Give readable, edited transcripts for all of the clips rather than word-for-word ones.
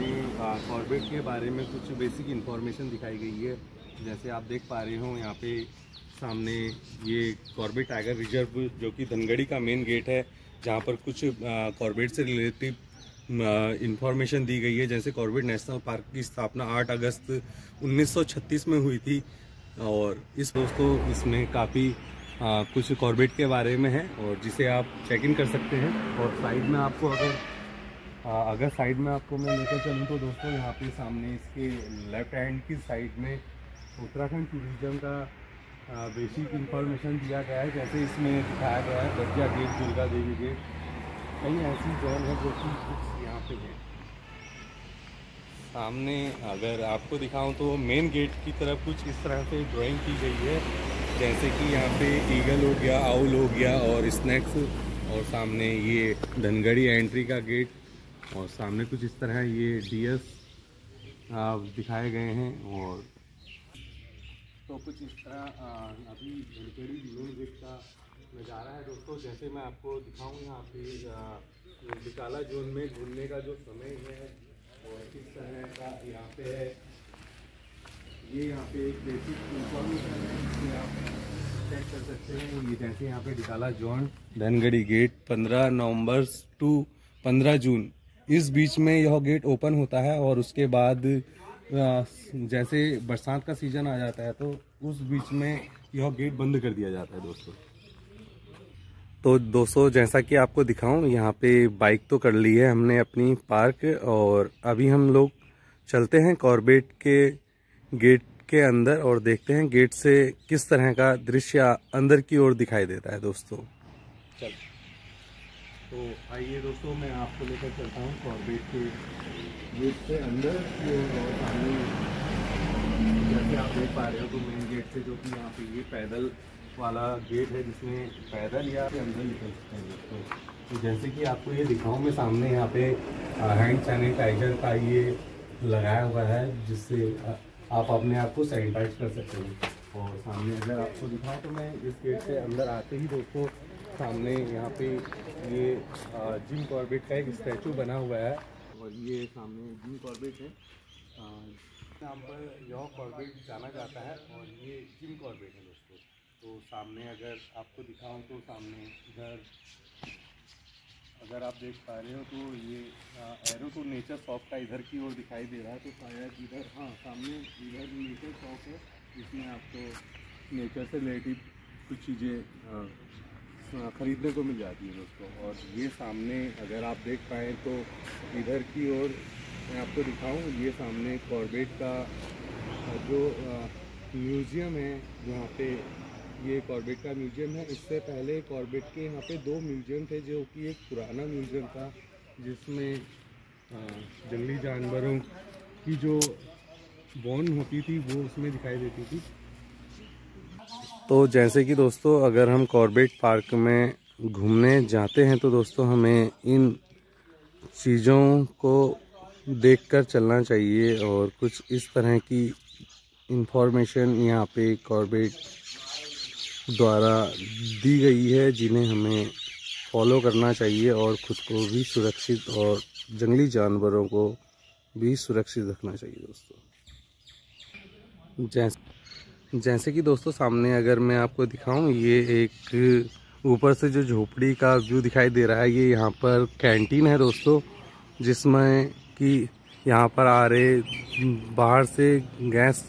इसमें कॉर्बेट के बारे में कुछ बेसिक इन्फॉर्मेशन दिखाई गई है। जैसे आप देख पा रहे हो यहाँ पे सामने ये कॉर्बेट टाइगर रिजर्व जो कि धनगढ़ी का मेन गेट है, जहाँ पर कुछ कॉर्बेट से रिलेटिव इंफॉर्मेशन दी गई है। जैसे कॉर्बेट नेशनल पार्क की स्थापना 8 अगस्त 1936 में हुई थी और दोस्तों इसमें काफ़ी कुछ कॉर्बेट के बारे में है और जिसे आप चेक इन कर सकते हैं। और साइड में आपको अगर साइड में आपको मैं लेकर चलूँ तो दोस्तों यहाँ पे सामने इसके लेफ्ट हैंड की साइड में उत्तराखंड टूरिज्म का बेसिक इंफॉर्मेशन दिया गया है। जैसे इसमें दिखाया गया है गज्जा गेट, दुर्गा देवी गेट, कई ऐसी जोन है जो कि कुछ यहाँ पे है। सामने अगर आपको दिखाऊं तो मेन गेट की तरफ कुछ इस तरह से ड्राइंग की गई है, जैसे कि यहाँ पे ईगल हो गया, आउल हो गया और स्नैक्स। और सामने ये धनगढ़ी एंट्री का गेट और सामने कुछ इस तरह ये डीएस दिखाए गए हैं। और तो कुछ इस तरह अभी धनगढ़ी मेन गेट का नज़ारा है दोस्तों। जैसे मैं आपको दिखाऊं यहाँ पे बिकाला जोन में घूमने का जो समय है और किस तरह का यहाँ पे है, ये यहाँ पे एक बेसिक इंफॉर्मेशन है जिसे आप चेक कर सकते हैं। ये जैसे यहाँ पे बिकाला जोन धनगढ़ी गेट 15 नवंबर टू 15 जून इस बीच में यह गेट ओपन होता है और उसके बाद जैसे बरसात का सीज़न आ जाता है तो उस बीच में यह गेट बंद कर दिया जाता है दोस्तों। तो दोस्तों जैसा कि आपको दिखाऊं, यहाँ पे बाइक तो कर ली है हमने अपनी पार्क और अभी हम लोग चलते हैं कॉर्बेट के गेट के अंदर और देखते हैं गेट से किस तरह का दृश्य अंदर की ओर दिखाई देता है दोस्तों। चल तो आइए दोस्तों, मैं आपको लेकर चलता हूँ कॉर्बेट के गेट से अंदर की ओर। और सामने जैसे आप देख पा रहे हो तो मेन गेट से जो कि यहाँ पे ये पैदल वाला गेट है जिसमें पैदल या अंदर निकल सकते हैं दोस्तों। तो जैसे कि आपको ये दिखाऊं, मैं सामने यहाँ पे हैंड सैनिटाइजर का ये लगाया हुआ है जिससे आप अपने आप को सैनिटाइज कर सकते हैं। और सामने अगर आपको दिखाऊं तो मैं इस गेट से अंदर आते ही दोस्तों सामने यहाँ पे ये जिम कॉर्बेट का एक स्टैचू बना हुआ है और ये सामने जिम कॉर्बेट है। नाम पर यह कॉर्बेट जाना जाता है और ये जिम कॉर्बेट है दोस्तों। तो सामने अगर आपको दिखाऊं तो सामने इधर अगर आप देख पा रहे हो तो ये एरो टू नेचर शॉप का इधर की ओर दिखाई दे रहा है। तो शायद इधर सामने इधर नेचर शॉप है जिसमें आपको नेचर से रिलेटिव कुछ चीज़ें ख़रीदने को मिल जाती है दोस्तों। और ये सामने अगर आप देख पाएँ तो इधर की ओर मैं आपको दिखाऊं, ये सामने कॉर्बेट का जो म्यूज़ियम है, जहाँ पे ये कॉर्बेट का म्यूज़ियम है। इससे पहले कॉर्बेट के यहाँ पे 2 म्यूज़ियम थे, जो कि एक पुराना म्यूज़ियम था जिसमें जंगली जानवरों की जो बोन होती थी वो उसमें दिखाई देती थी। तो जैसे कि दोस्तों अगर हम कॉर्बेट पार्क में घूमने जाते हैं तो दोस्तों हमें इन चीज़ों को देखकर चलना चाहिए और कुछ इस तरह की इंफॉर्मेशन यहाँ पे कॉर्बेट द्वारा दी गई है जिन्हें हमें फॉलो करना चाहिए और ख़ुद को भी सुरक्षित और जंगली जानवरों को भी सुरक्षित रखना चाहिए दोस्तों। जैसे कि दोस्तों सामने अगर मैं आपको दिखाऊं, ये एक ऊपर से जो झोपड़ी का व्यू दिखाई दे रहा है, ये यहाँ पर कैंटीन है दोस्तों, जिसमें कि यहाँ पर आ रहे बाहर से गैस,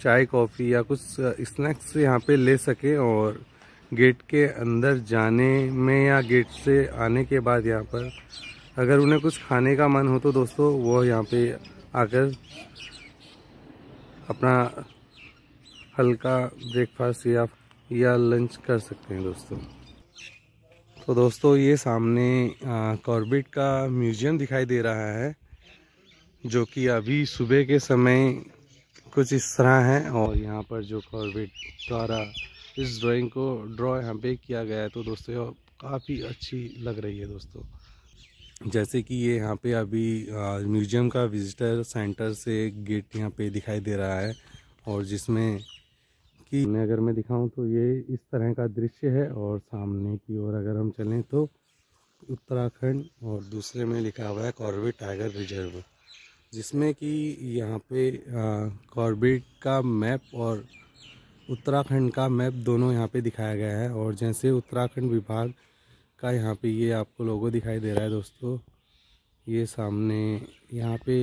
चाय, कॉफ़ी या कुछ स्नैक्स यहाँ पे ले सके। और गेट के अंदर जाने में या गेट से आने के बाद यहाँ पर अगर उन्हें कुछ खाने का मन हो तो दोस्तों वो यहाँ पे आकर अपना हल्का ब्रेकफास्ट या लंच कर सकते हैं दोस्तों। तो दोस्तों ये सामने कॉर्बेट का म्यूज़ियम दिखाई दे रहा है जो कि अभी सुबह के समय कुछ इस तरह है। और यहाँ पर जो कॉर्बेट द्वारा इस ड्राइंग को ड्रॉ यहाँ पे किया गया है तो दोस्तों ये काफ़ी अच्छी लग रही है दोस्तों। जैसे कि ये यहाँ पे अभी म्यूज़ियम का विजिटर सेंटर से गेट यहाँ पे दिखाई दे रहा है और जिसमें कि अगर मैं दिखाऊं तो ये इस तरह का दृश्य है। और सामने की ओर अगर हम चलें तो उत्तराखंड और दूसरे में लिखा हुआ है कॉर्बेट टाइगर रिजर्व। जिसमें कि यहाँ पे कॉर्बेट का मैप और उत्तराखंड का मैप दोनों यहाँ पे दिखाया गया है। और जैसे उत्तराखंड विभाग का यहाँ पे ये आपको लोगो दिखाई दे रहा है दोस्तों, ये सामने यहाँ पे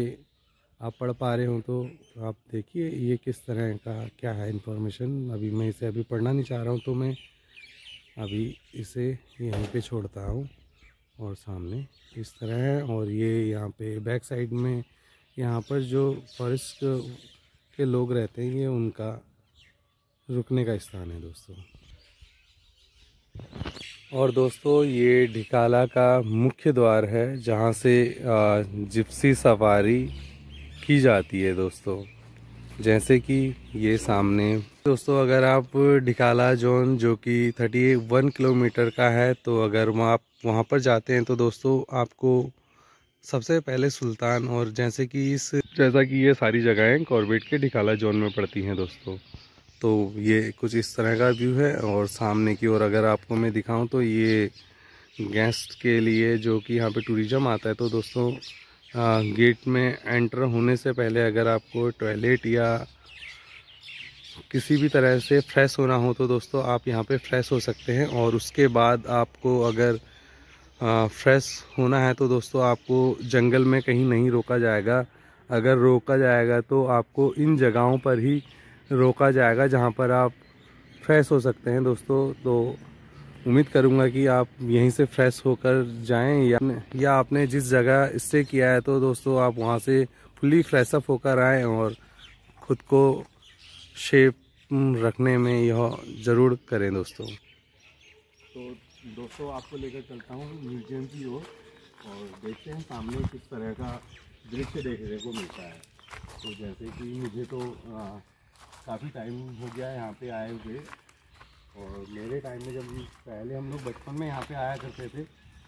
आप पढ़ पा रहे हो तो आप देखिए ये किस तरह का क्या है इन्फॉर्मेशन। अभी मैं इसे अभी पढ़ना नहीं चाह रहा हूँ, तो मैं अभी इसे यहीं पे छोड़ता हूँ। और सामने इस तरह है, और ये यहाँ पे बैक साइड में यहाँ पर जो फॉरेस्ट के लोग रहते हैं, ये उनका रुकने का स्थान है दोस्तों। और दोस्तों ये ढिकाला का मुख्य द्वार है, जहाँ से जिप्सी सवारी की जाती है दोस्तों। जैसे कि ये सामने दोस्तों, अगर आप ढिकाला जोन जो कि 31 किलोमीटर का है, तो अगर आप वहाँ पर जाते हैं तो दोस्तों आपको सबसे पहले सुल्तान, और जैसा कि ये सारी जगहें कॉर्बेट के ढिकाला जोन में पड़ती हैं दोस्तों। तो ये कुछ इस तरह का व्यू है। और सामने की ओर अगर आपको मैं दिखाऊं तो ये गेस्ट के लिए जो कि यहाँ पे टूरिज्म आता है, तो दोस्तों गेट में एंटर होने से पहले अगर आपको टॉयलेट या किसी भी तरह से फ्रेश होना हो तो दोस्तों आप यहाँ पे फ्रेश हो सकते हैं। और उसके बाद आपको अगर फ्रेश होना है तो दोस्तों आपको जंगल में कहीं नहीं रोका जाएगा। अगर रोका जाएगा तो आपको इन जगहों पर ही रोका जाएगा जहाँ पर आप फ्रेश हो सकते हैं दोस्तों। तो उम्मीद करूँगा कि आप यहीं से फ्रेश होकर जाएं, या आपने जिस जगह स्टे किया है तो दोस्तों आप वहाँ से फुली फ्रेश अप होकर आएँ और ख़ुद को शेप रखने में यह ज़रूर करें दोस्तों। तो दोस्तों आपको लेकर चलता हूँ म्यूजियम की ओर, और देखते हैं सामने किस तरह का दृश्य देखने को मिलता है। तो जैसे कि मुझे तो काफ़ी टाइम हो गया यहाँ पे आए हुए, और मेरे टाइम में जब पहले हम लोग बचपन में यहाँ पे आया करते थे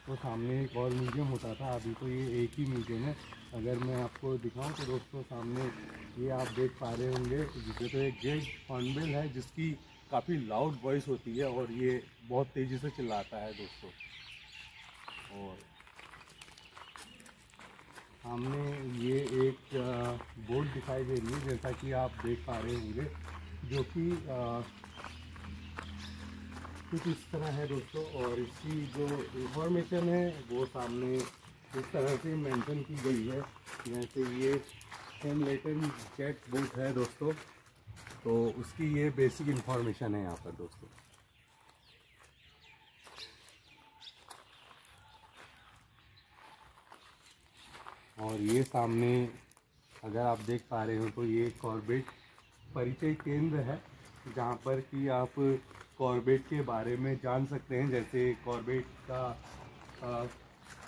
तो सामने एक और म्यूजियम होता था। अभी तो ये एक ही म्यूजियम है। अगर मैं आपको दिखाऊं तो दोस्तों सामने ये आप देख पा रहे होंगे, जिसे तो एक जेड हॉर्नबिल है जिसकी काफ़ी लाउड वॉइस होती है और ये बहुत तेज़ी से चिल्लाता है दोस्तों। और सामने ये एक बोर्ड दिखाई दे रही है, जैसा कि आप देख पा रहे होंगे, जो कि कुछ इस तरह है दोस्तों। और इसकी जो इंफॉर्मेशन है वो सामने इस तरह से मेंशन की गई है, जैसे ये हेमलेटन जेट बोट है दोस्तों, तो उसकी ये बेसिक इंफॉर्मेशन है यहाँ पर दोस्तों। और ये सामने अगर आप देख पा रहे हो तो ये कॉर्बेट परिचय केंद्र है, जहाँ पर कि आप कॉर्बेट के बारे में जान सकते हैं, जैसे कॉर्बेट का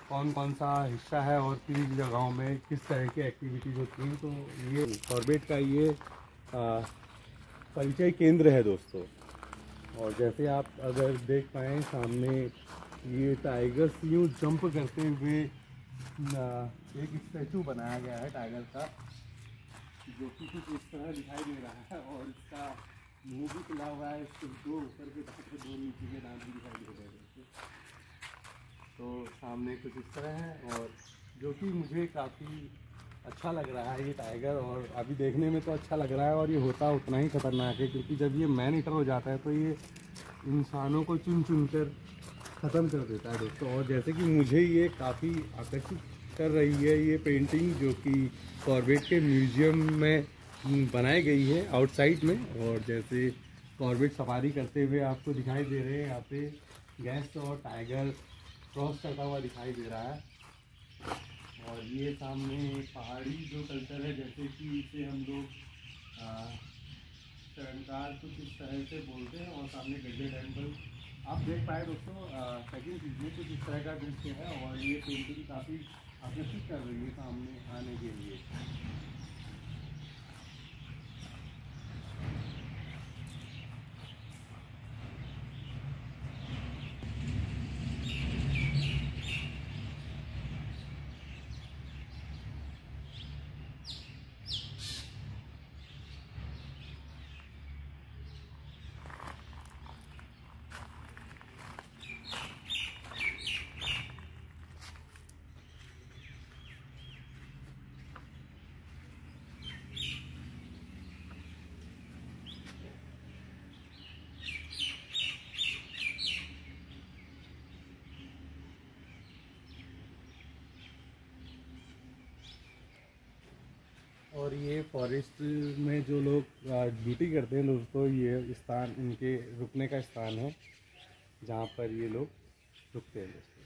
कौन कौन सा हिस्सा है और किन जगहों में किस तरह की एक्टिविटीज़ होती हैं। तो ये कॉर्बेट का ये परिचय केंद्र है दोस्तों। और जैसे आप अगर देख पाएँ सामने ये टाइगर्स यूँ जंप करते हुए एक स्टैचू बनाया गया है टाइगर का, जो कि कुछ इस तरह दिखाई दे रहा है। और इसका मुंह भी खुला हुआ है, इसके दो ऊपर के दांत के दो नीचे के दांत भी दिखाई दे रहे हैं। तो सामने कुछ इस तरह है, और जो कि मुझे काफ़ी अच्छा लग रहा है ये टाइगर। और अभी देखने में तो अच्छा लग रहा है, और ये होता उतना ही खतरनाक है, क्योंकि जब ये मैन ईटर हो जाता है तो ये इंसानों को चुन चुन कर ख़त्म कर देता है दोस्तों। और जैसे कि मुझे ये काफ़ी आकर्षित कर रही है ये पेंटिंग, जो कि कॉर्बेट के म्यूजियम में बनाई गई है आउटसाइड में। और जैसे कॉर्बेट सवारी करते हुए आपको दिखाई दे रहे हैं, यहाँ पे गेस्ट और टाइगर क्रॉस करता हुआ दिखाई दे रहा है। और ये सामने पहाड़ी जो कल्चर है, जैसे कि इसे हम लोग शरणकार कुछ इस तरह से बोलते हैं। और सामने गड्ढे टेम्पल आप देख पाए दोस्तों, सेकंड चीज़ में कुछ इस तरह का दृश्य है। और ये पेंटिंग काफ़ी आकर्षित कर रही है सामने आने के लिए। ये फॉरेस्ट में जो लोग ड्यूटी करते हैं दोस्तों, ये स्थान इनके रुकने का स्थान है जहाँ पर ये लोग रुकते हैं दोस्तों।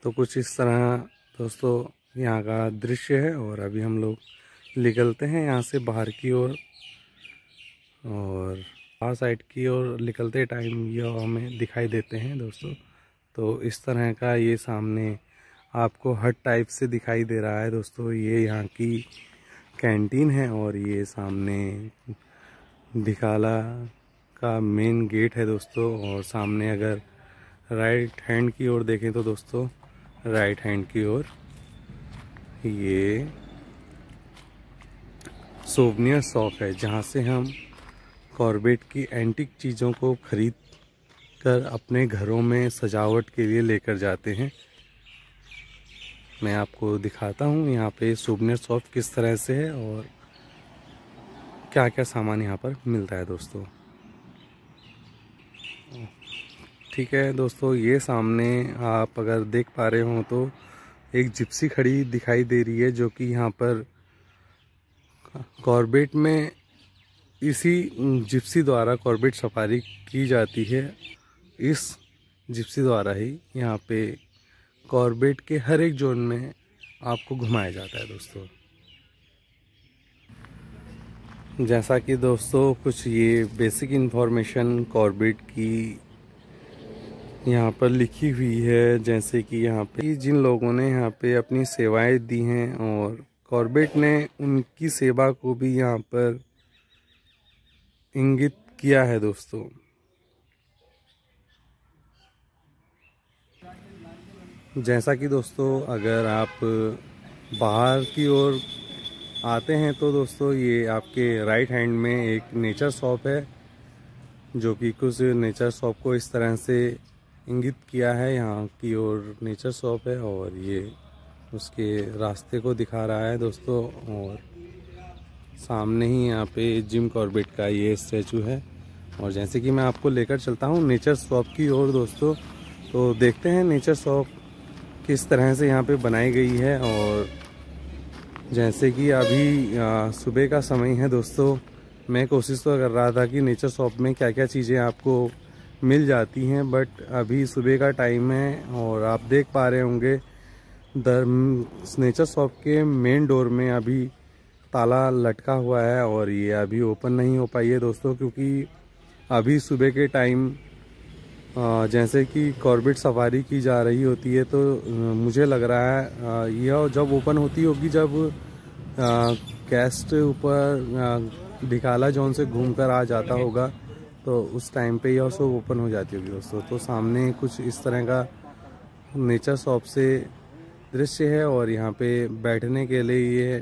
तो कुछ इस तरह दोस्तों यहाँ का दृश्य है। और अभी हम लोग निकलते हैं यहाँ से बाहर की ओर, और बाहर साइड की ओर निकलते टाइम ये हमें दिखाई देते हैं दोस्तों। तो इस तरह का ये सामने आपको हट टाइप से दिखाई दे रहा है दोस्तों। ये यहाँ की कैंटीन है और ये सामने ढिकाला का मेन गेट है दोस्तों। और सामने अगर राइट हैंड की ओर देखें तो दोस्तों, राइट हैंड की ओर ये सोवनियर शॉप है जहाँ से हम कॉर्बेट की एंटीक चीज़ों को खरीद कर अपने घरों में सजावट के लिए लेकर जाते हैं। मैं आपको दिखाता हूँ यहाँ पे सोवनियर शॉप किस तरह से है और क्या क्या सामान यहाँ पर मिलता है दोस्तों। ठीक है दोस्तों, ये सामने आप अगर देख पा रहे हो तो एक जिप्सी खड़ी दिखाई दे रही है, जो कि यहाँ पर कॉर्बेट में इसी जिप्सी द्वारा कॉर्बेट सफारी की जाती है। इस जिप्सी द्वारा ही यहाँ पे कॉर्बेट के हर एक जोन में आपको घुमाया जाता है दोस्तों। जैसा कि दोस्तों कुछ ये बेसिक इन्फॉर्मेशन कॉर्बेट की यहाँ पर लिखी हुई है, जैसे कि यहाँ पे जिन लोगों ने यहाँ पे अपनी सेवाएं दी हैं और कॉर्बेट ने उनकी सेवा को भी यहाँ पर इंगित किया है दोस्तों। जैसा कि दोस्तों अगर आप बाहर की ओर आते हैं तो दोस्तों ये आपके राइट हैंड में एक नेचर शॉप है, जो कि कुछ नेचर शॉप को इस तरह से इंगित किया है। यहाँ की ओर नेचर शॉप है और ये उसके रास्ते को दिखा रहा है दोस्तों। और सामने ही यहाँ पे जिम कॉर्बेट का ये स्टैचू है। और जैसे कि मैं आपको लेकर चलता हूँ नेचर शॉप की ओर दोस्तों, तो देखते हैं नेचर शॉप किस तरह से यहाँ पे बनाई गई है। और जैसे कि अभी सुबह का समय है दोस्तों, मैं कोशिश तो कर रहा था कि नेचर शॉप में क्या क्या चीज़ें आपको मिल जाती हैं, बट अभी सुबह का टाइम है और आप देख पा रहे होंगे नेचर शॉप के मेन डोर में अभी ताला लटका हुआ है और ये अभी ओपन नहीं हो पाई है दोस्तों, क्योंकि अभी सुबह के टाइम जैसे कि कॉर्बेट सफारी की जा रही होती है, तो मुझे लग रहा है यह जब ओपन होती होगी जब गेस्ट ऊपर ढिकाला जोन से घूमकर आ जाता होगा, तो उस टाइम पे यह सब ओपन हो जाती होगी दोस्तों। तो सामने कुछ इस तरह का नेचर शॉप से दृश्य है और यहाँ पे बैठने के लिए ये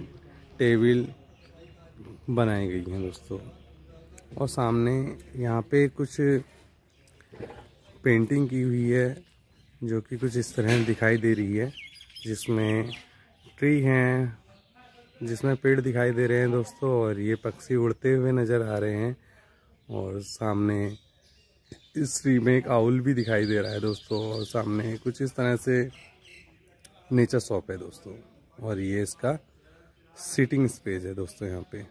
टेबल बनाई गई हैं दोस्तों। और सामने यहाँ पे कुछ पेंटिंग की हुई है जो कि कुछ इस तरह दिखाई दे रही है, जिसमें ट्री हैं, जिसमें पेड़ दिखाई दे रहे हैं दोस्तों, और ये पक्षी उड़ते हुए नज़र आ रहे हैं। और सामने इस ट्री में एक आउल भी दिखाई दे रहा है दोस्तों। और सामने कुछ इस तरह से नेचर शॉप है दोस्तों, और ये इसका सीटिंग स्पेस है दोस्तों यहाँ पे।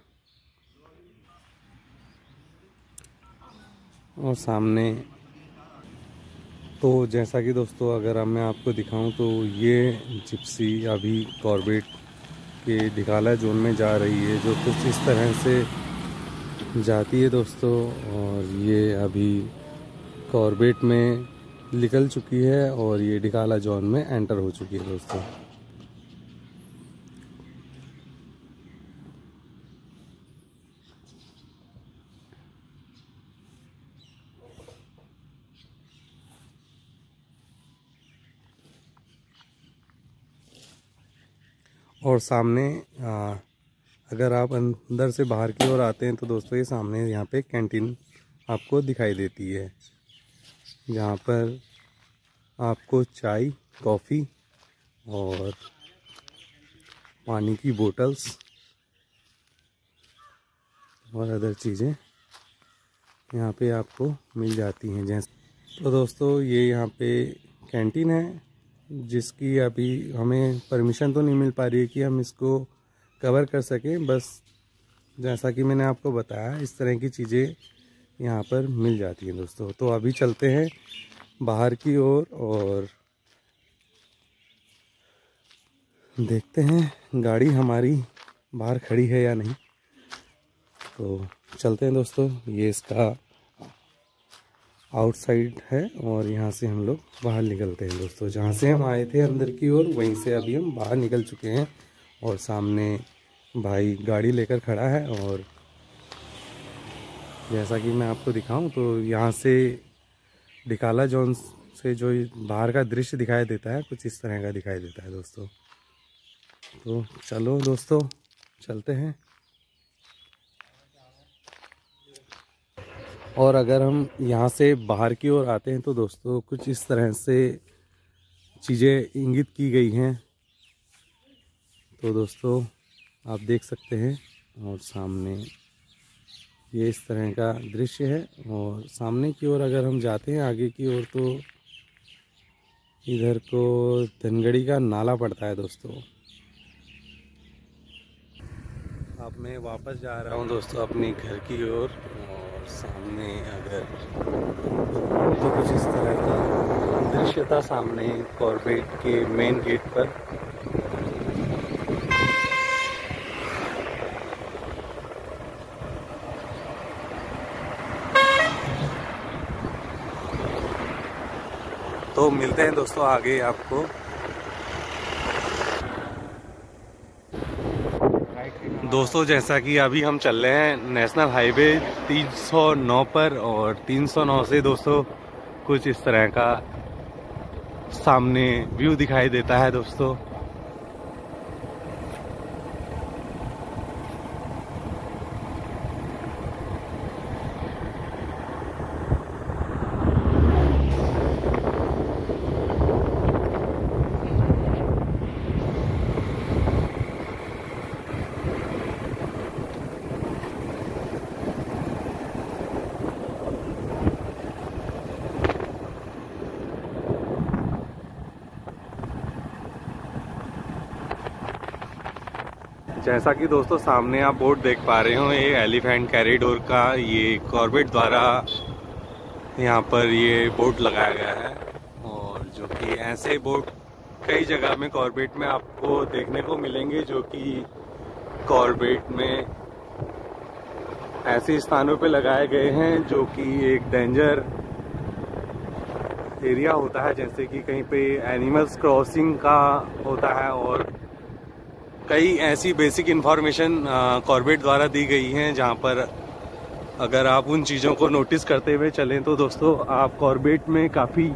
और सामने तो जैसा कि दोस्तों अगर मैं आपको दिखाऊं तो ये जिप्सी अभी कॉर्बेट के ढिकाला जोन में जा रही है, जो कुछ इस तरह से जाती है दोस्तों। और ये अभी कॉर्बेट में निकल चुकी है और ये ढिकाला जोन में एंटर हो चुकी है दोस्तों। और सामने अगर आप अंदर से बाहर की ओर आते हैं तो दोस्तों ये सामने यहाँ पे कैंटीन आपको दिखाई देती है, जहाँ पर आपको चाय, कॉफ़ी और पानी की बोतल्स और अदर चीज़ें यहाँ पे आपको मिल जाती हैं। तो दोस्तों ये यहाँ पे कैंटीन है, जिसकी अभी हमें परमिशन तो नहीं मिल पा रही है कि हम इसको कवर कर सकें। बस जैसा कि मैंने आपको बताया, इस तरह की चीज़ें यहाँ पर मिल जाती हैं दोस्तों। तो अभी चलते हैं बाहर की ओर और देखते हैं गाड़ी हमारी बाहर खड़ी है या नहीं। तो चलते हैं दोस्तों, ये इसका आउटसाइड है और यहाँ से हम लोग बाहर निकलते हैं दोस्तों। जहाँ से हम आए थे अंदर की ओर, वहीं से अभी हम बाहर निकल चुके हैं और सामने भाई गाड़ी लेकर खड़ा है। और जैसा कि मैं आपको दिखाऊं तो यहाँ से डिकाला जोन से जो बाहर का दृश्य दिखाई देता है, कुछ इस तरह का दिखाई देता है दोस्तों। तो चलो दोस्तों चलते हैं। और अगर हम यहाँ से बाहर की ओर आते हैं तो दोस्तों कुछ इस तरह से चीज़ें इंगित की गई हैं। तो दोस्तों आप देख सकते हैं, और सामने ये इस तरह का दृश्य है। और सामने की ओर अगर हम जाते हैं आगे की ओर, तो इधर को धनगढ़ी का नाला पड़ता है दोस्तों। अब मैं वापस जा रहा हूँ दोस्तों अपने घर की ओर, और सामने अगर तो कुछ इस तरह का दृश्य था सामने कॉर्बेट के मेन गेट पर। तो मिलते हैं दोस्तों आगे आपको। दोस्तों जैसा कि अभी हम चल रहे हैं नेशनल हाईवे 309 पर, और 309 से दोस्तों कुछ इस तरह का सामने व्यू दिखाई देता है दोस्तों। जैसा कि दोस्तों सामने आप बोर्ड देख पा रहे हो, ये एलिफेंट कॉरिडोर का ये कॉर्बेट द्वारा यहाँ पर ये बोर्ड लगाया गया है। और जो कि ऐसे बोर्ड कई जगह में कॉर्बेट में आपको देखने को मिलेंगे, जो कि कॉर्बेट में ऐसे स्थानों पे लगाए गए हैं जो कि एक डेंजर एरिया होता है, जैसे कि कहीं पे एनिमल्स क्रॉसिंग का होता है। और कई ऐसी बेसिक इन्फॉर्मेशन कॉर्बेट द्वारा दी गई हैं, जहां पर अगर आप उन चीज़ों को नोटिस करते हुए चलें तो दोस्तों आप कॉर्बेट में काफ़ी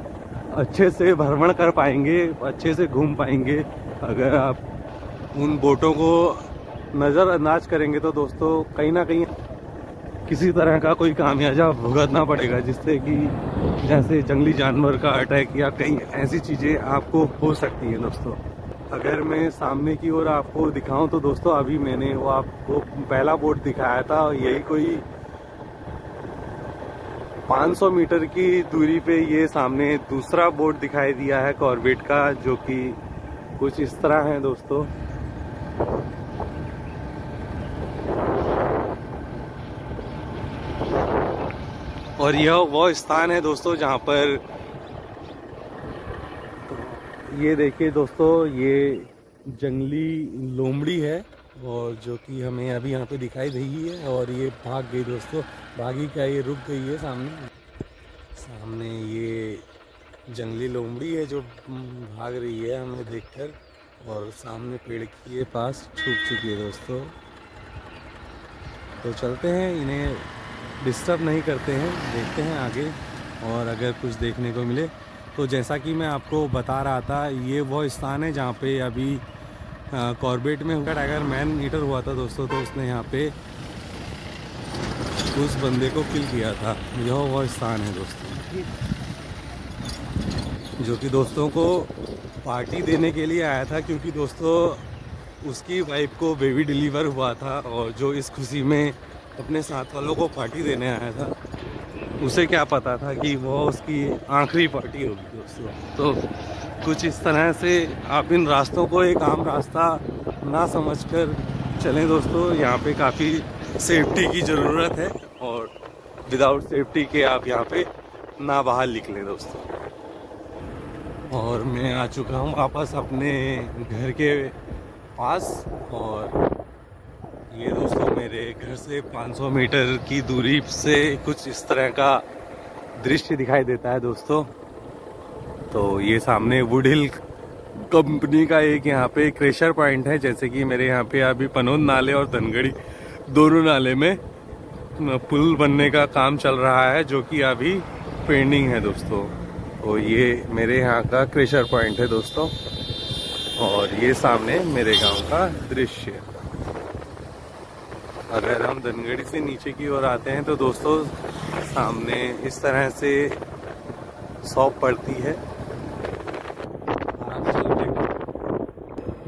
अच्छे से भ्रमण कर पाएंगे, अच्छे से घूम पाएंगे। अगर आप उन बोटों को नज़रअंदाज करेंगे तो दोस्तों कहीं ना कहीं किसी तरह का कोई खामियाजा भुगतना पड़ेगा, जिससे कि जैसे जंगली जानवर का अटैक या कई ऐसी चीज़ें आपको हो सकती हैं दोस्तों। अगर मैं सामने की ओर आपको दिखाऊं तो दोस्तों अभी मैंने वो आपको पहला बोट दिखाया था, यही कोई 500 मीटर की दूरी पे ये सामने दूसरा बोट दिखाई दिया है कॉर्बेट का, जो कि कुछ इस तरह है दोस्तों। और यह वो स्थान है दोस्तों जहां पर ये देखिए दोस्तों, ये जंगली लोमड़ी है, और जो कि हमें अभी यहाँ पे दिखाई रही है। और ये भाग गई दोस्तों, भागी क्या, ये रुक गई है सामने ये जंगली लोमड़ी है जो भाग रही है हमें देखकर, और सामने पेड़ के पास छुप चुकी है दोस्तों। तो चलते हैं, इन्हें डिस्टर्ब नहीं करते हैं, देखते हैं आगे और अगर कुछ देखने को मिले। तो जैसा कि मैं आपको बता रहा था, ये वो स्थान है जहाँ पे अभी कॉर्बेट में उनका टाइगर मैन ईटर हुआ था दोस्तों। तो उसने यहाँ पे उस बंदे को किल किया था। यह वो स्थान है दोस्तों, जो कि दोस्तों को पार्टी देने के लिए आया था, क्योंकि दोस्तों उसकी वाइफ को बेबी डिलीवर हुआ था, और जो इस खुशी में अपने साथ वालों को पार्टी देने आया था। उसे क्या पता था कि वो उसकी आखिरी पार्टी होगी दोस्तों। तो कुछ इस तरह से आप इन रास्तों को एक आम रास्ता ना समझकर चलें दोस्तों। यहाँ पे काफ़ी सेफ्टी की ज़रूरत है और विदाउट सेफ्टी के आप यहाँ पे ना बाहर निकलें दोस्तों। और मैं आ चुका हूँ वापस अपने घर के पास, और ये दोस्तों मेरे घर से 500 मीटर की दूरी से कुछ इस तरह का दृश्य दिखाई देता है दोस्तों। तो ये सामने वुड हिल कंपनी का एक यहाँ पे क्रेशर पॉइंट है। जैसे कि मेरे यहाँ पे अभी पनोद नाले और धनगढ़ी दोनों नाले में पुल बनने का काम चल रहा है, जो कि अभी पेंडिंग है दोस्तों। तो ये मेरे यहाँ का क्रेशर पॉइंट है दोस्तों, और ये सामने मेरे गांव का दृश्य। अगर हम धनगढ़ी से नीचे की ओर आते हैं तो दोस्तों सामने इस तरह से शॉप पड़ती है।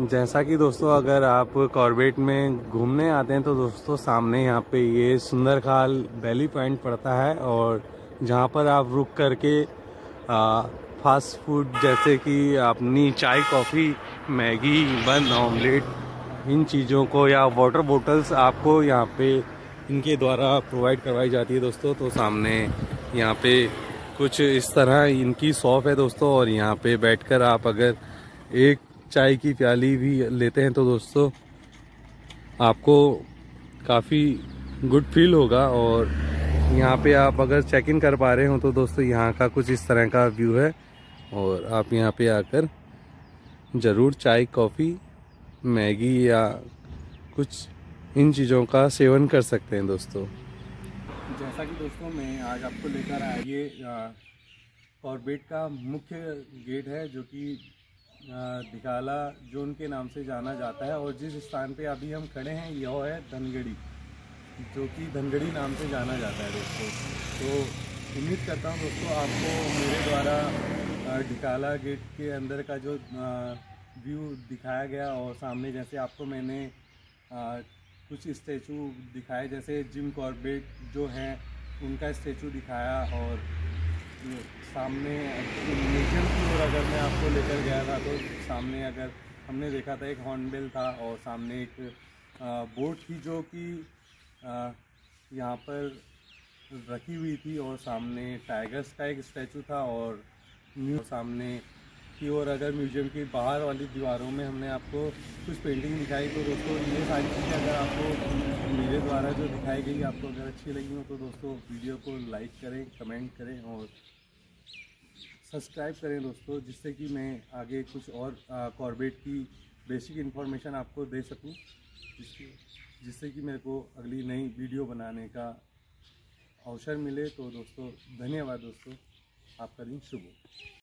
जैसा कि दोस्तों अगर आप कॉर्बेट में घूमने आते हैं तो दोस्तों सामने यहाँ पे ये सुंदरखाल वैली पॉइंट पड़ता है, और जहाँ पर आप रुक करके फास्ट फूड जैसे कि अपनी चाय, कॉफ़ी, मैगी, बन, ऑमलेट, इन चीज़ों को या वाटर बोतल्स आपको यहाँ पे इनके द्वारा प्रोवाइड करवाई जाती है दोस्तों। तो सामने यहाँ पे कुछ इस तरह इनकी शॉप है दोस्तों, और यहाँ पे बैठकर आप अगर एक चाय की प्याली भी लेते हैं तो दोस्तों आपको काफ़ी गुड फील होगा। और यहाँ पे आप अगर चेक इन कर पा रहे हो तो दोस्तों यहाँ का कुछ इस तरह का व्यू है, और आप यहाँ पे आकर ज़रूर चाय, कॉफ़ी, मैगी या कुछ इन चीज़ों का सेवन कर सकते हैं दोस्तों। जैसा कि दोस्तों मैं आज आपको लेकर आया, ये कॉर्बेट का मुख्य गेट है, जो कि दिकाला जोन के नाम से जाना जाता है। और जिस स्थान पे अभी हम खड़े हैं यह है धनगढ़ी, जो कि धनगढ़ी नाम से जाना जाता है दोस्तों। तो उम्मीद करता हूँ दोस्तों आपको मेरे द्वारा दिकाला गेट के अंदर का जो व्यू दिखाया गया, और सामने जैसे आपको मैंने कुछ स्टैचू दिखाए, जैसे जिम कॉर्बेट जो हैं उनका स्टैचू दिखाया, और सामने म्यूजियम की ओर अगर मैं आपको लेकर गया था तो सामने अगर हमने देखा था एक हॉर्नबिल था, और सामने एक बोट थी जो कि यहाँ पर रखी हुई थी, और सामने टाइगर्स का एक स्टैचू था। और सामने की ओर अगर म्यूजियम की बाहर वाली दीवारों में हमने आपको कुछ पेंटिंग दिखाई, तो दोस्तों ये सारी चीज़ें अगर आपको मेरे द्वारा जो दिखाई गई आपको अगर अच्छी लगी हो तो दोस्तों वीडियो को लाइक करें, कमेंट करें और सब्सक्राइब करें दोस्तों, जिससे कि मैं आगे कुछ और कॉर्बेट की बेसिक इन्फॉर्मेशन आपको दे सकूं, जिससे कि मेरे को अगली नई वीडियो बनाने का अवसर मिले। तो दोस्तों धन्यवाद दोस्तों, आपका दिन शुभ हो।